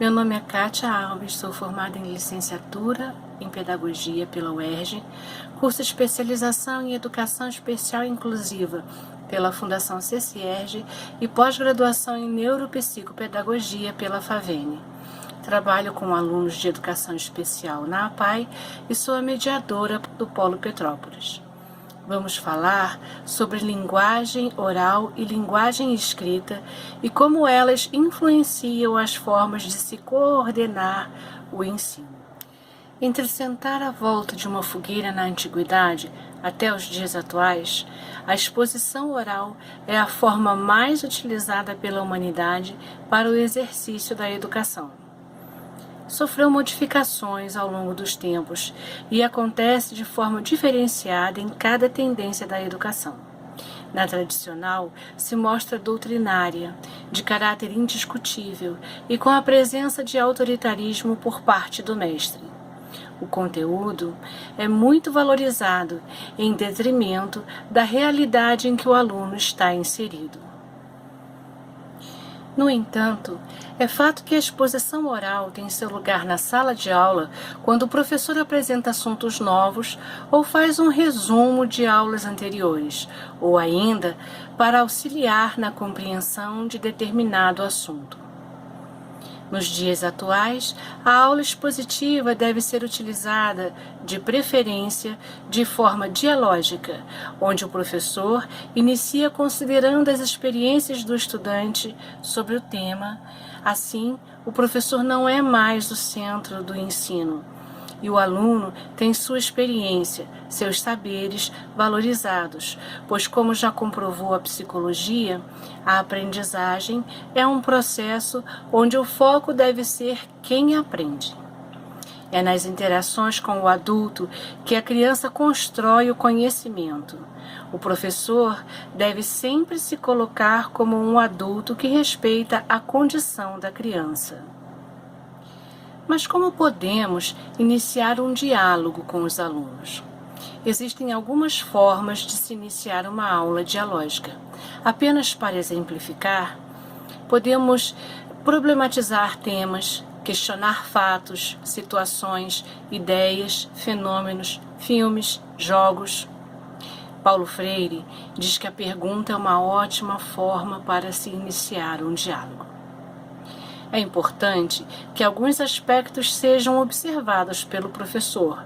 Meu nome é Kátia Alves, sou formada em licenciatura em Pedagogia pela UERJ, curso de especialização em Educação Especial e Inclusiva pela Fundação CCERJ e pós-graduação em Neuropsicopedagogia pela FAVENE. Trabalho com alunos de Educação Especial na APAE e sou a mediadora do Polo Petrópolis. Vamos falar sobre linguagem oral e linguagem escrita e como elas influenciam as formas de se coordenar o ensino. Entre sentar à volta de uma fogueira na antiguidade até os dias atuais, a exposição oral é a forma mais utilizada pela humanidade para o exercício da educação. Sofreu modificações ao longo dos tempos e acontece de forma diferenciada em cada tendência da educação. Na tradicional, se mostra doutrinária, de caráter indiscutível e com a presença de autoritarismo por parte do mestre. O conteúdo é muito valorizado em detrimento da realidade em que o aluno está inserido. No entanto, é fato que a exposição oral tem seu lugar na sala de aula quando o professor apresenta assuntos novos ou faz um resumo de aulas anteriores, ou ainda para auxiliar na compreensão de determinado assunto. Nos dias atuais, a aula expositiva deve ser utilizada, de preferência, de forma dialógica, onde o professor inicia considerando as experiências do estudante sobre o tema. Assim, o professor não é mais o centro do ensino, e o aluno tem sua experiência, seus saberes valorizados, pois, como já comprovou a psicologia, a aprendizagem é um processo onde o foco deve ser quem aprende. É nas interações com o adulto que a criança constrói o conhecimento. O professor deve sempre se colocar como um adulto que respeita a condição da criança. Mas como podemos iniciar um diálogo com os alunos? Existem algumas formas de se iniciar uma aula dialógica. Apenas para exemplificar, podemos problematizar temas, questionar fatos, situações, ideias, fenômenos, filmes, jogos. Paulo Freire diz que a pergunta é uma ótima forma para se iniciar um diálogo. É importante que alguns aspectos sejam observados pelo professor,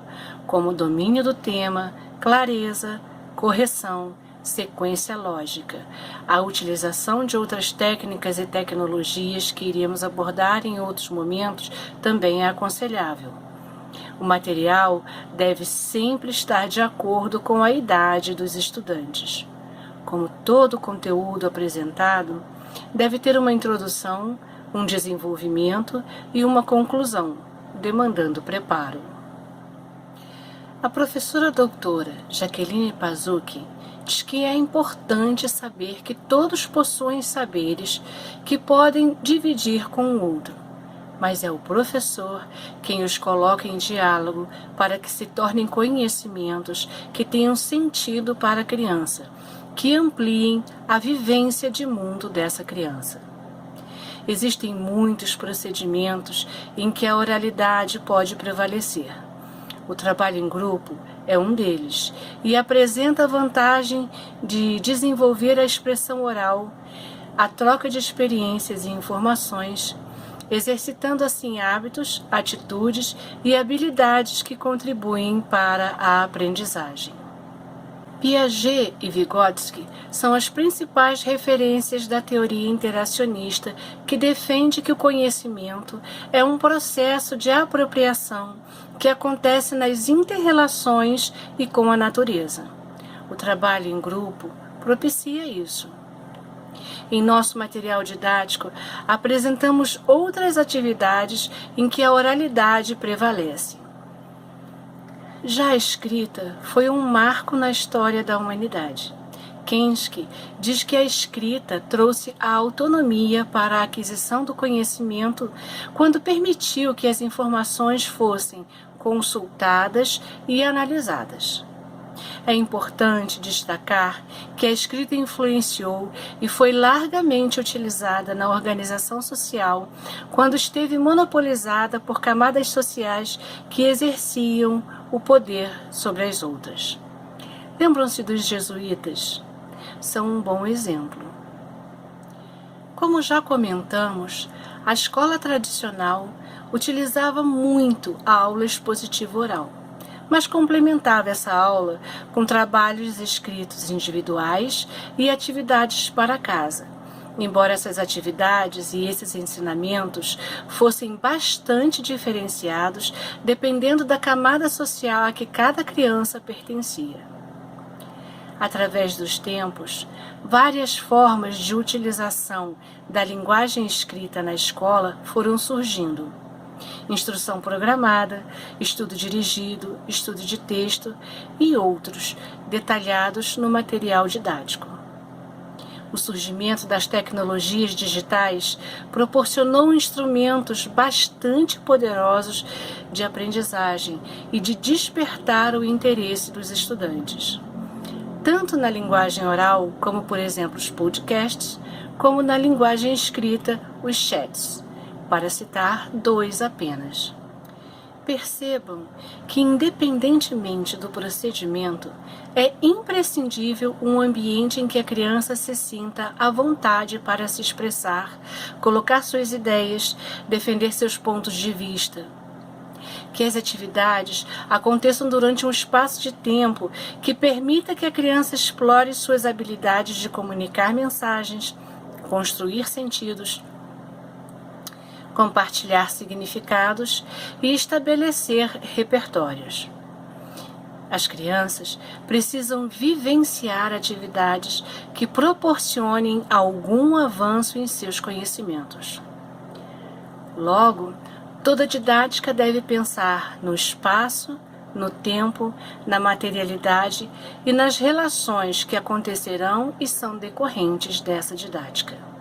como o domínio do tema, clareza, correção, sequência lógica. A utilização de outras técnicas e tecnologias que iremos abordar em outros momentos também é aconselhável. O material deve sempre estar de acordo com a idade dos estudantes. Como todo conteúdo apresentado, deve ter uma introdução, um desenvolvimento e uma conclusão, demandando preparo. A professora doutora Jaqueline Pazuki diz que é importante saber que todos possuem saberes que podem dividir com o outro, mas é o professor quem os coloca em diálogo para que se tornem conhecimentos que tenham sentido para a criança, que ampliem a vivência de mundo dessa criança. Existem muitos procedimentos em que a oralidade pode prevalecer. O trabalho em grupo é um deles e apresenta a vantagem de desenvolver a expressão oral, a troca de experiências e informações, exercitando assim hábitos, atitudes e habilidades que contribuem para a aprendizagem. Piaget e Vygotsky são as principais referências da teoria interacionista que defende que o conhecimento é um processo de apropriação que acontece nas inter-relações e com a natureza. O trabalho em grupo propicia isso. Em nosso material didático, apresentamos outras atividades em que a oralidade prevalece. Já a escrita foi um marco na história da humanidade. Kensky diz que a escrita trouxe a autonomia para a aquisição do conhecimento quando permitiu que as informações fossem consultadas e analisadas. É importante destacar que a escrita influenciou e foi largamente utilizada na organização social quando esteve monopolizada por camadas sociais que exerciam o poder sobre as outras. Lembram-se dos jesuítas? São um bom exemplo. Como já comentamos, a escola tradicional utilizava muito a aula expositiva oral, mas complementava essa aula com trabalhos escritos individuais e atividades para casa. Embora essas atividades e esses ensinamentos fossem bastante diferenciados dependendo da camada social a que cada criança pertencia. Através dos tempos, várias formas de utilização da linguagem escrita na escola foram surgindo. Instrução programada, estudo dirigido, estudo de texto e outros, detalhados no material didático. O surgimento das tecnologias digitais proporcionou instrumentos bastante poderosos de aprendizagem e de despertar o interesse dos estudantes, tanto na linguagem oral, como por exemplo os podcasts, como na linguagem escrita, os chats, para citar dois apenas. Percebam que, independentemente do procedimento, é imprescindível um ambiente em que a criança se sinta à vontade para se expressar, colocar suas ideias, defender seus pontos de vista. Que as atividades aconteçam durante um espaço de tempo que permita que a criança explore suas habilidades de comunicar mensagens, construir sentidos, compartilhar significados e estabelecer repertórios. As crianças precisam vivenciar atividades que proporcionem algum avanço em seus conhecimentos. Logo, toda didática deve pensar no espaço, no tempo, na materialidade e nas relações que acontecerão e são decorrentes dessa didática.